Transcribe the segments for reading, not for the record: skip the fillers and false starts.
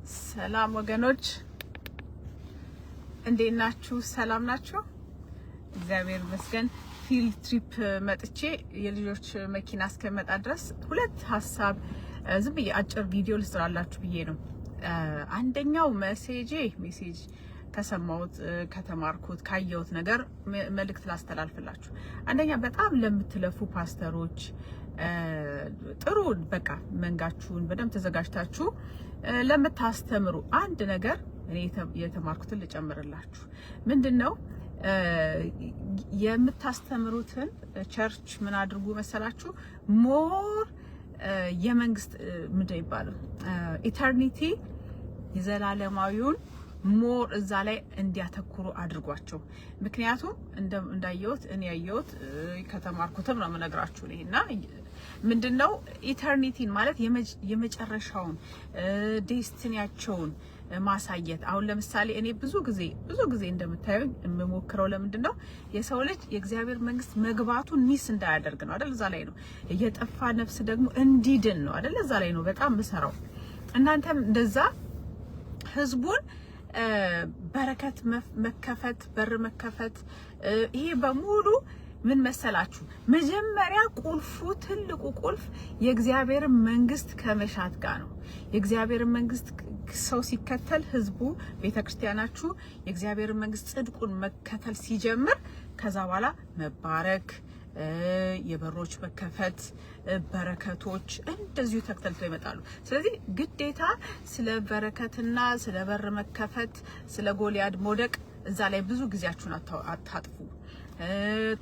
ሰላም ወገኖች እንዴት ናችሁ? ሰላም ናችሁ? እግዚአብሔር ይመስገን። ፊልድ ትሪፕ መጥቼ የልጆች መኪና እስከመጣ ድረስ ሁለት ሐሳብ ዝም ብዬ አጭር ቪዲዮ ልስራላችሁ ብዬ ነው። አንደኛው ሜሴጅ ከሰማሁት ከተማርኩት ካየሁት ነገር መልእክት ላስተላልፍላችሁ። አንደኛ በጣም ለምትለፉ ፓስተሮች ጥሩ በቃ መንጋችሁን በደንብ ተዘጋጅታችሁ ለምታስተምሩ አንድ ነገር እኔ የተማርኩትን ልጨምርላችሁ። ምንድነው የምታስተምሩትን ቸርች ምን አድርጉ መሰላችሁ? ሞር የመንግስት ምንድነው ይባላል ኢተርኒቲ የዘላለማዊውን ሞር እዛ ላይ እንዲያተኩሩ አድርጓቸው። ምክንያቱም እንዳየሁት እኔ ያየሁት ከተማርኩትም ነው የምነግራችሁ ነውና ምንድነው ኢተርኒቲን ማለት የመጨረሻውን ዴስቲኒያቸውን ማሳየት። አሁን ለምሳሌ እኔ ብዙ ጊዜ እንደምታዩኝ የምሞክረው ለምንድነው የሰው ልጅ የእግዚአብሔር መንግስት መግባቱን ሚስ እንዳያደርግ ነው አይደል? እዛ ላይ ነው የጠፋ ነፍስ ደግሞ እንዲድን ነው አይደል? እዛ ላይ ነው በጣም ምሰራው። እናንተም እንደዛ ህዝቡን በረከት መከፈት በር መከፈት ይሄ በሙሉ ምን መሰላችሁ? መጀመሪያ ቁልፉ ትልቁ ቁልፍ የእግዚአብሔር መንግስት ከመሻት ጋር ነው። የእግዚአብሔር መንግስት ሰው ሲከተል ህዝቡ ቤተክርስቲያናችሁ የእግዚአብሔር መንግስት ጽድቁን መከተል ሲጀምር ከዛ በኋላ መባረክ የበሮች መከፈት በረከቶች እንደዚሁ ተከታትለው ይመጣሉ። ስለዚህ ግዴታ ስለ በረከትና ስለ በር መከፈት ስለ ጎልያድ መውደቅ እዛ ላይ ብዙ ጊዜያችሁን አታጥፉ።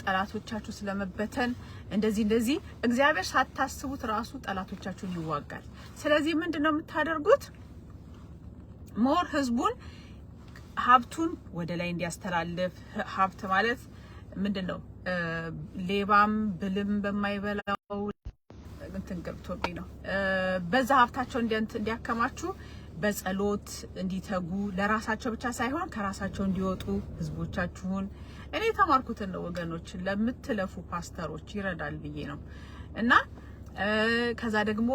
ጠላቶቻችሁ ስለመበተን እንደዚህ እግዚአብሔር ሳታስቡት ራሱ ጠላቶቻችሁን ይዋጋል። ስለዚህ ምንድነው የምታደርጉት? ሞር ህዝቡን ሀብቱን ወደ ላይ እንዲያስተላልፍ። ሀብት ማለት ምንድነው? ሌባም ብልም በማይበላው እንትን ገብቶብኝ ነው። በዛ ሀብታቸው እንዲያከማቹ በጸሎት እንዲተጉ ለራሳቸው ብቻ ሳይሆን ከራሳቸው እንዲወጡ ህዝቦቻችሁን እኔ ተማርኩትን ነው ወገኖች ለምትለፉ ፓስተሮች ይረዳል ብዬ ነው። እና ከዛ ደግሞ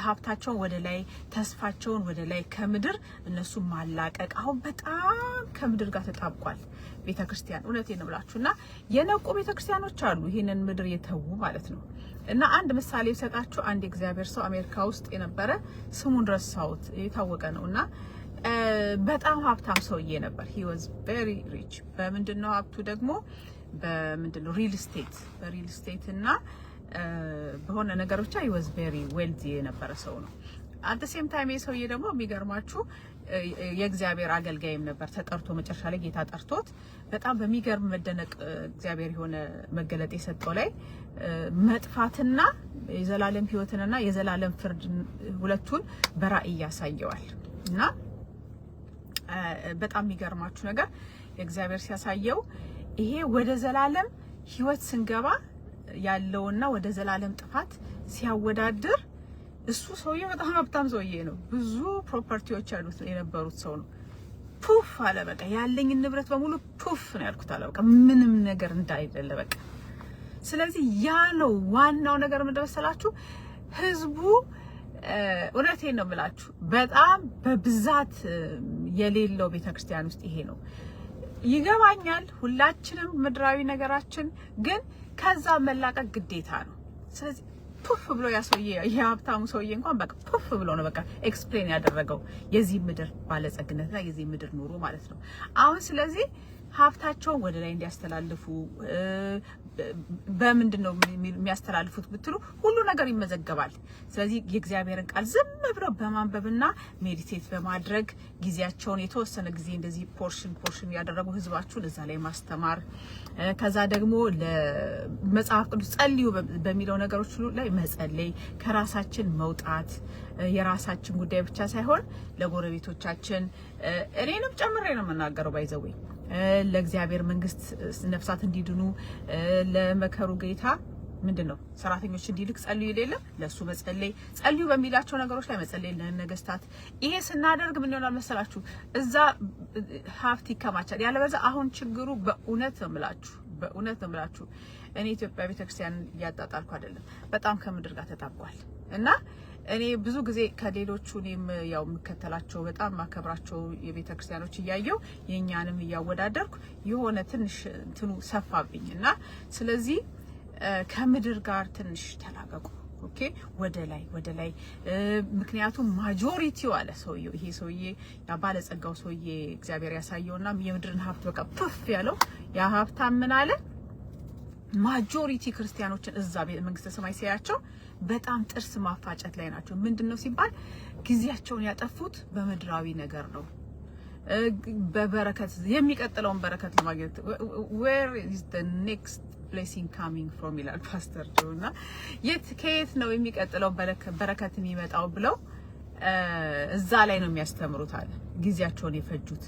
ሀብታቸውን ወደ ላይ ተስፋቸውን ወደ ላይ ከምድር እነሱ ማላቀቅ። አሁን በጣም ከምድር ጋር ተጣብቋል ቤተክርስቲያን። እውነቴን ነው ብላችሁና የነቁ ቤተክርስቲያኖች አሉ ይሄንን ምድር የተዉ ማለት ነው። እና አንድ ምሳሌ ሰጣችሁ። አንድ እግዚአብሔር ሰው አሜሪካ ውስጥ የነበረ ስሙን ረሳሁት የታወቀ ነውና በጣም ሀብታም ሰውዬ ነበር። he was very rich። በምንድነው ሀብቱ ደግሞ በምንድነው ሪል ስቴት እና በሆነ ነገር ብቻ he was very wealthy የነበረ ሰው ነው። at the same time የሰውዬ ደግሞ የሚገርማችሁ የእግዚአብሔር አገልጋይም ነበር። ተጠርቶ መጨረሻ ላይ ጌታ ጠርቶት በጣም በሚገርም መደነቅ እግዚአብሔር የሆነ መገለጥ የሰጠው ላይ መጥፋትና የዘላለም ህይወትንና የዘላለም ፍርድ ሁለቱን በራእይ ያሳየዋል። እና በጣም የሚገርማችሁ ነገር የእግዚአብሔር ሲያሳየው ይሄ ወደ ዘላለም ህይወት ስንገባ ያለውና ወደ ዘላለም ጥፋት ሲያወዳድር እሱ ሰውዬ በጣም ሀብታም ሰውዬ ነው። ብዙ ፕሮፐርቲዎች ያሉት የነበሩት ሰው ነው። ፑፍ አለ በቃ ያለኝ ንብረት በሙሉ ፑፍ ነው ያልኩት አለ በቃ ምንም ነገር እንዳይደለ በቃ። ስለዚህ ያ ነው ዋናው ነገር መሰላችሁ ህዝቡ እውነቴን ነው የምላችሁ በጣም በብዛት የሌለው ቤተክርስቲያን ውስጥ ይሄ ነው። ይገባኛል ሁላችንም ምድራዊ ነገራችን ግን ከዛ መላቀቅ ግዴታ ነው። ስለዚህ ፑፍ ብሎ ያሰውዬ የሀብታሙ ሰውዬ እንኳን በቃ ፑፍ ብሎ ነው በቃ ኤክስፕሌን ያደረገው የዚህ ምድር ባለጸግነትና የዚህ ምድር ኑሮ ማለት ነው። አሁን ስለዚህ ሀብታቸውን ወደ ላይ እንዲያስተላልፉ በምንድነው የሚያስተላልፉት ብትሉ ሁሉ ነገር ይመዘገባል። ስለዚህ የእግዚአብሔርን ቃል ዝም ብለው በማንበብና ሜዲቴት በማድረግ ጊዜያቸውን የተወሰነ ጊዜ እንደዚህ ፖርሽን ያደረጉ ህዝባችሁን እዛ ላይ ማስተማር። ከዛ ደግሞ ለመጽሐፍ ቅዱስ ጸልዩ በሚለው ነገሮች ሁሉ ላይ መጸለይ፣ ከራሳችን መውጣት የራሳችን ጉዳይ ብቻ ሳይሆን ለጎረቤቶቻችን እኔንም ጨምሬ ነው የምናገረው ባይዘዌ ለእግዚአብሔር መንግስት ነፍሳት እንዲድኑ ለመከሩ ጌታ ምንድነው ሰራተኞች እንዲልክ ጸልዩ ይላል። ለሱ መጸለይ ጸልዩ በሚላቸው ነገሮች ላይ መጸለይ ለነገስታት። ይሄ ስናደርግ ምን ይሆናል መሰላችሁ? እዛ ሀብት ይከማቻል። ያለበዛ አሁን ችግሩ በእውነት ነው የምላችሁ እኔ ኢትዮጵያ ቤተክርስቲያን እያጣጣልኩ አይደለም፣ በጣም ከምድር ጋር ተጣብቋል። እና እኔ ብዙ ጊዜ ከሌሎቹ እኔም ያው መከተላቸው በጣም ማከብራቸው የቤተክርስቲያኖች እያየው የኛንም እያወዳደርኩ የሆነ ትንሽ እንትኑ ሰፋብኝና ስለዚህ ከምድር ጋር ትንሽ ተላቀቁ ኦኬ ወደ ላይ ምክንያቱም ማጆሪቲው አለ ሰውዬው ይሄ ሰውዬ ያ ባለጸጋው ሰውዬ እግዚአብሔር ያሳየውና የምድርን ሀብት በቃ ፕፍ ያለው ያ ሀብታም ምን አለ ማጆሪቲ ክርስቲያኖችን እዛ መንግስተ ሰማይ ሲያያቸው በጣም ጥርስ ማፋጨት ላይ ናቸው ምንድነው ሲባል ጊዜያቸውን ያጠፉት በምድራዊ ነገር ነው በበረከት የሚቀጥለውን በረከት ለማግኘት where is the next blessing coming from ይላል ፓስተር ጆና ከየት ነው የሚቀጥለው በረከት የሚመጣው ብለው እዛ ላይ ነው የሚያስተምሩት አለ ጊዜያቸውን የፈጁት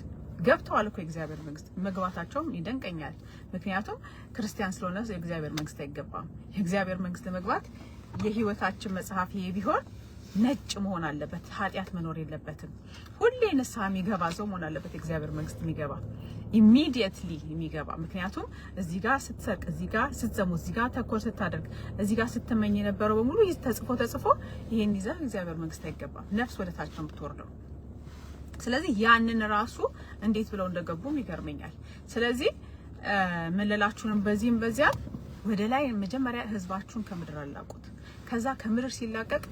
ገብተዋል እኮ የእግዚአብሔር መንግስት መግባታቸውም ይደንቀኛል ምክንያቱም ክርስቲያን ስለሆነ የእግዚአብሔር መንግስት አይገባም የእግዚአብሔር መንግስት ለመግባት የህይወታችን መጽሐፍ ይሄ ቢሆን ነጭ መሆን አለበት ኃጢያት መኖር የለበትም ሁሌ ንስሐ የሚገባ ሰው መሆን አለበት የእግዚአብሔር መንግስት የሚገባ immediately የሚገባ ምክንያቱም እዚህ ጋር ስትሰርቅ እዚህ ጋር ስትዘሙ እዚህ ጋር ተኮር ስታደርግ እዚህ ጋር ስትመኝ የነበረው በሙሉ ተጽፎ ይሄን ይዘህ እግዚአብሔር መንግስት አይገባም ነፍስ ወደ ታች ነው የምትወርደው ስለዚህ ያንን ራሱ እንዴት ብለው እንደገቡም ይገርመኛል ስለዚህ መለላችሁንም በዚህም በዚያ ወደ ላይ መጀመሪያ ህዝባችሁን ከምድር አላቁት ከዛ ከምድር ሲላቀቅ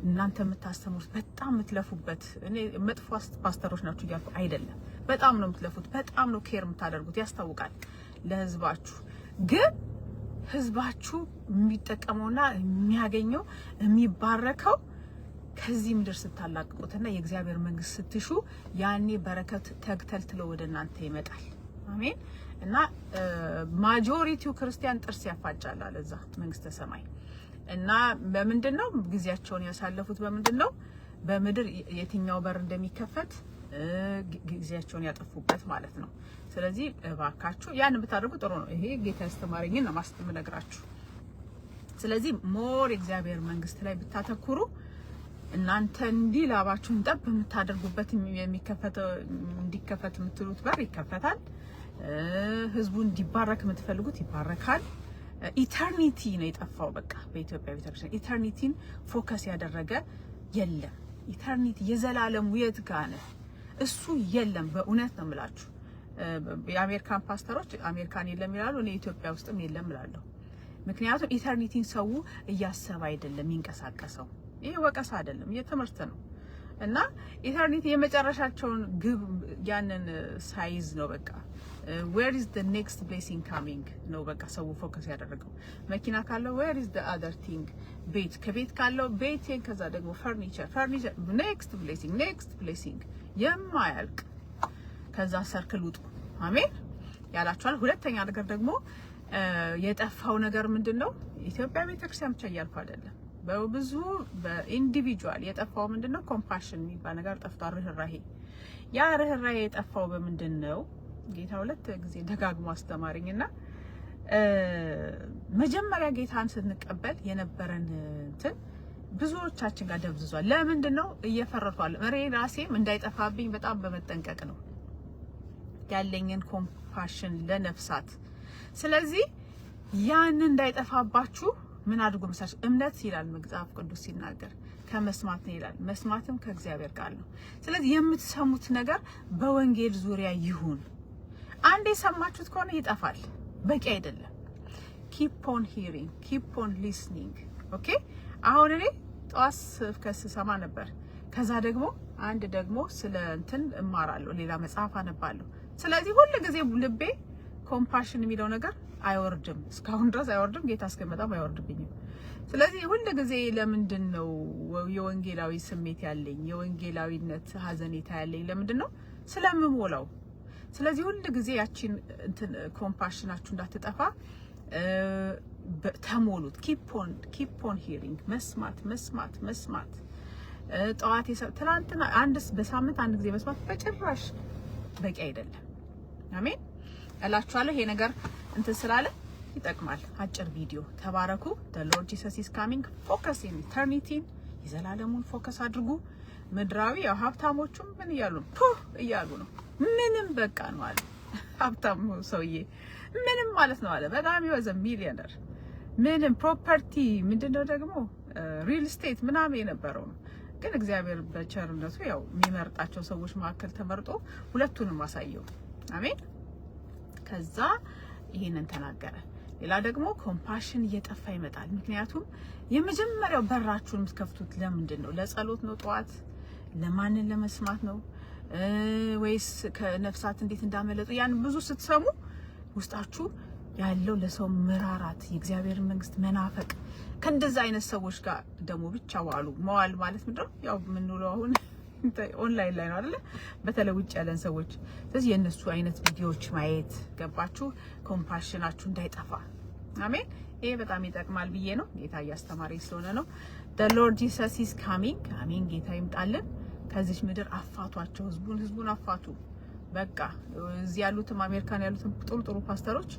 እናንተ የምታስተምሩት በጣም የምትለፉበት እኔ መጥፎ ፓስተሮች ናችሁ ያልኩ አይደለም በጣም ነው የምትለፉት በጣም ነው ኬር የምታደርጉት ያስታውቃል ለህዝባችሁ ግን ህዝባችሁ የሚጠቀመውና የሚያገኘው የሚባረከው ከዚህ ምድር ስታላቅቁትና የእግዚአብሔር መንግስት ስትሹ ያኔ በረከት ተግተልትሎ ወደ እናንተ ይመጣል አሜን እና ማጆሪቲው ክርስቲያን ጥርስ ያፋጫል አለዛ መንግስተ ሰማይ እና በመንደነው ጊዜያቸውን ያሳለፉት በመንደነው በመድር የትኛው በር እንደሚከፈት ጊዜያቸውን ያጠፉበት ማለት ነው ስለዚህ ባካችሁ ያን ብታደርጉ ጥሩ ነው ይሄ ጌታ ያስተማረኝን ነው ማስተምነግራችሁ ስለዚህ ሞር እግዚአብሔር መንግስት ላይ ብታተኩሩ እናንተ እንዲላባችሁን ጠብ የምታደርጉበት እንዲከፈት የምትሉት በር ይከፈታል ህዝቡ እንዲባረክ የምትፈልጉት ይባረካል ኢተርኒቲ ነው የጠፋው በቃ በኢትዮጵያ ቤተክርስቲያን ኢተርኒቲን ፎከስ ያደረገ የለም ኢተርኒቲ የዘላለም ውየት ጋር ነው እሱ የለም በእውነት ነው የምላችሁ የአሜሪካን ፓስተሮች አሜሪካን የለም ይላሉ እኔ ኢትዮጵያ ውስጥም የለም እላለሁ ምክንያቱም ኢተርኒቲን ሰው እያሰበ አይደለም ይንቀሳቀሰው ይሄ ወቀሳ አይደለም የትምህርት ነው እና ኢተርኒቲ የመጨረሻቸውን ግብ ያንን ሳይዝ ነው በቃ where is the next blessing coming ነው በቃ ሰው ፎከስ ያደረገው መኪና ካለው where is the other thing ቤት ከቤት ካለው ቤት ከዛ ደግሞ furniture next blessing የማያልቅ ከዛ ሰርክል ውጡ አሜን ያላችኋል ሁለተኛ ነገር ደግሞ የጠፋው ነገር ምንድነው ኢትዮጵያ ቤተክርስቲያን ብቻ ያልኩ አይደለም በብዙ በኢንዲቪጁዋል የጠፋው ምንድነው ኮምፓሽን የሚባል ነገር ጠፍቷል ርህራሄ ያ ርህራሄ የጠፋው በምንድነው ጌታ ሁለት ጊዜ ደጋግሞ አስተማሪኝና መጀመሪያ ጌታን ስንቀበል የነበረን እንትን ብዙዎቻችን ጋር ደብዝዟል ለምንድነው እየፈረቷል መሬ ራሴም እንዳይጠፋብኝ በጣም በመጠንቀቅ ነው ያለኝን ኮምፓሽን ለነፍሳት ስለዚህ ያን እንዳይጠፋባችሁ ምን አድርጉ መሳሽ እምነት ይላል መጽሐፍ ቅዱስ ሲናገር ከመስማት ነው ይላል መስማትም ከእግዚአብሔር ቃል ነው ስለዚህ የምትሰሙት ነገር በወንጌል ዙሪያ ይሁን አንዴ ሰማችሁት ከሆነ ይጠፋል በቂ አይደለም keep on hearing keep on listening ኦኬ አሁን እኔ ጧስ ከሰማ ነበር ከዛ ደግሞ ስለ እንትን እማራለሁ ሌላ መጽሐፍ አነባለሁ ስለዚህ ሁሉ ጊዜ ልቤ ኮምፓሽን የሚለው ነገር አይወርድም እስካሁን ድረስ አይወርድም ጌታ እስከመጣም አይወርድብኝም ስለዚህ ሁሉ ጊዜ ለምንድነው የወንጌላዊ ስሜት ያለኝ የወንጌላዊነት ሀዘኔታ ያለኝ ለምንድነው ስለምሞላው ስለዚህ ሁሉ ጊዜ ያቺን እንትን ኮምፓሽናችሁ እንዳትጠፋ ተሞሉት keep on hearing መስማት ጧት ትላንትና በሳምንት አንድ ጊዜ መስማት በጭራሽ በቂ አይደለም አሜን እላችኋለሁ ይሄ ነገር እንትን ስላለ ይጠቅማል አጭር ቪዲዮ ተባረኩ the Lord Jesus is coming focus in eternity የዘላለሙን ፎከስ አድርጉ ምድራዊ ሀብታሞቹም ምን እያሉ ነው ምንም በቃ ነው አለ ሀብታም ሰውዬ ምንም ማለት ነው አለ በጣም ይወዘ ሚሊዮነር ምንም ፕሮፐርቲ ምንድነው ደግሞ ሪል ስቴት ምናምን የነበረው ነው። ግን እግዚአብሔር በቸርነቱ ያው የሚመርጣቸው ሰዎች መካከል ተመርጦ ሁለቱንም አሳየው። አሜን። ከዛ ይሄንን ተናገረ። ሌላ ደግሞ ኮምፓሽን እየጠፋ ይመጣል። ምክንያቱም የመጀመሪያው በራችሁን የምትከፍቱት ለምንድን ነው? ለጸሎት ነው? ጠዋት ለማንን ለመስማት ነው? ወይስ ከነፍሳት እንዴት እንዳመለጡ ያን ብዙ ስትሰሙ ውስጣችሁ ያለው ለሰው መራራት፣ የእግዚአብሔር መንግስት መናፈቅ ከእንደዛ አይነት ሰዎች ጋር ደግሞ ብቻ ዋሉ። መዋል ማለት ምንድነው? ያው የምንውለው አሁን ኦንላይን ላይ ነው አይደለ? በተለይ ውጭ ያለን ሰዎች። ስለዚህ የነሱ አይነት ቪዲዮዎች ማየት ገባችሁ? ኮምፓሽናችሁ እንዳይጠፋ። አሜን። ይሄ በጣም ይጠቅማል ብዬ ነው። ጌታ እያስተማረኝ ስለሆነ ነው። the lord jesus is coming። አሜን። ጌታ ይምጣልን። ከዚህ ምድር አፋቷቸው፣ ህዝቡን አፋቱ። በቃ እዚህ ያሉትም አሜሪካን ያሉትም ጥሩ ፓስተሮች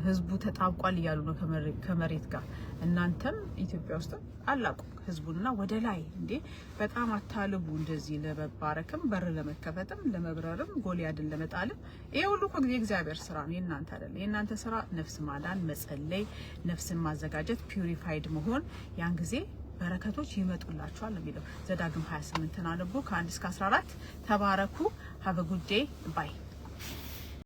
ህዝቡ ተጣብቋል እያሉ ነው ከመሬት ጋር። እናንተም ኢትዮጵያ ውስጥ አላቁ ህዝቡና ወደ ላይ እንዴ በጣም አታልቡ። እንደዚህ ለመባረክም በር ለመከፈትም ለመብረርም ጎልያድን ለመጣልም ይሄ ሁሉ እኮ የእግዚአብሔር ስራ ነው፣ የእናንተ አይደለም። የእናንተ ስራ ነፍስ ማዳን፣ መጸለይ፣ ነፍስን ማዘጋጀት፣ ፒዩሪፋይድ መሆን። ያን ጊዜ በረከቶች ይመጡላችኋል የሚለው ዘዳግም 28 አንብቡ ከ1 እስከ 14። ተባረኩ። have a good day bye